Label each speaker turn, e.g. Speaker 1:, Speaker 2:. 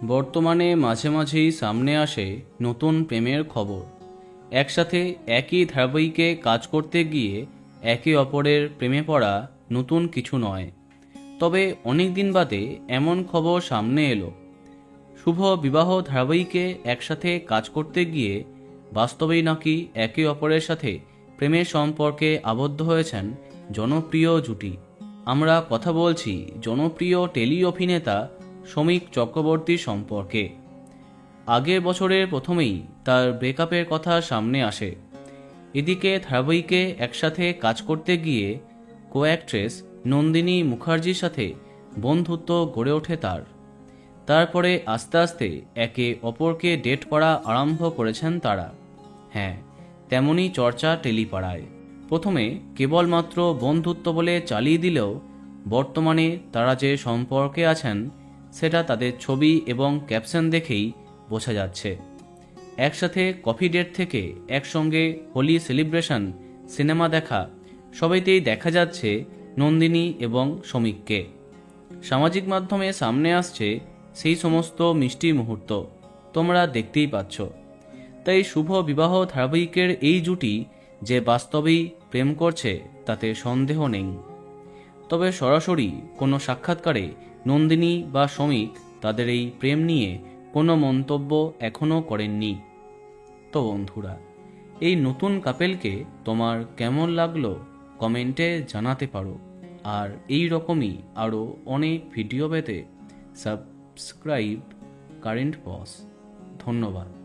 Speaker 1: বর্তমানে মাঝে মাঝেই সামনে আসে নতুন প্রেমের খবর। একসাথে একই ধারাবাহিকে কাজ করতে গিয়ে একে অপরের প্রেমে পড়া নতুন কিছু নয়। তবে অনেক দিন বাদে এমন খবর সামনে এলো, শুভ বিবাহ ধারাবাহিকে একসাথে কাজ করতে গিয়ে বাস্তবেই নাকি একে অপরের সাথে প্রেমের সম্পর্কে আবদ্ধ হয়েছেন জনপ্রিয় জুটি। আমরা কথা বলছি জনপ্রিয় টেলি অভিনেতা শমীক চক্রবর্তী সম্পর্কে। আগের বছরের প্রথমেই তার ব্রেকআপের কথা সামনে আসে। এদিকে ধারাবাহিকে একসাথে কাজ করতে গিয়ে কো অ্যাক্ট্রেস নন্দিনী মুখার্জির সাথে বন্ধুত্ব গড়ে ওঠে তারপরে আস্তে আস্তে একে অপরকে ডেট করা আরম্ভ করেছেন তারা। হ্যাঁ, তেমনই চর্চা টেলিপাড়ায়। প্রথমে কেবলমাত্র বন্ধুত্ব বলে চালিয়ে দিলেও বর্তমানে তারা যে সম্পর্কে আছেন সেটা তাদের ছবি এবং ক্যাপশন দেখেই বোঝা যাচ্ছে। একসাথে কফি ডেট থেকে একসঙ্গে হোলি সেলিব্রেশন, সিনেমা দেখা, সবাইতেই দেখা যাচ্ছে নন্দিনী এবং শমীককে। সামাজিক মাধ্যমে সামনে আসছে সেই সমস্ত মিষ্টি মুহূর্ত, তোমরা দেখতেই পাচ্ছ। তাই শুভ বিবাহ ধারাবাহিকের এই জুটি যে বাস্তবেই প্রেম করছে তাতে সন্দেহ নেই। তবে সরাসরি কোনো সাক্ষাৎকারে নন্দিনী বা শমীক তাদের এই প্রেম নিয়ে কোনো মন্তব্য এখনও করেননি। তো বন্ধুরা, এই নতুন কাপেলকে তোমার কেমন লাগলো কমেন্টে জানাতে পারো। আর এই রকমই আরও অনেক ভিডিও পেতে সাবস্ক্রাইব কারেন্ট বস। ধন্যবাদ।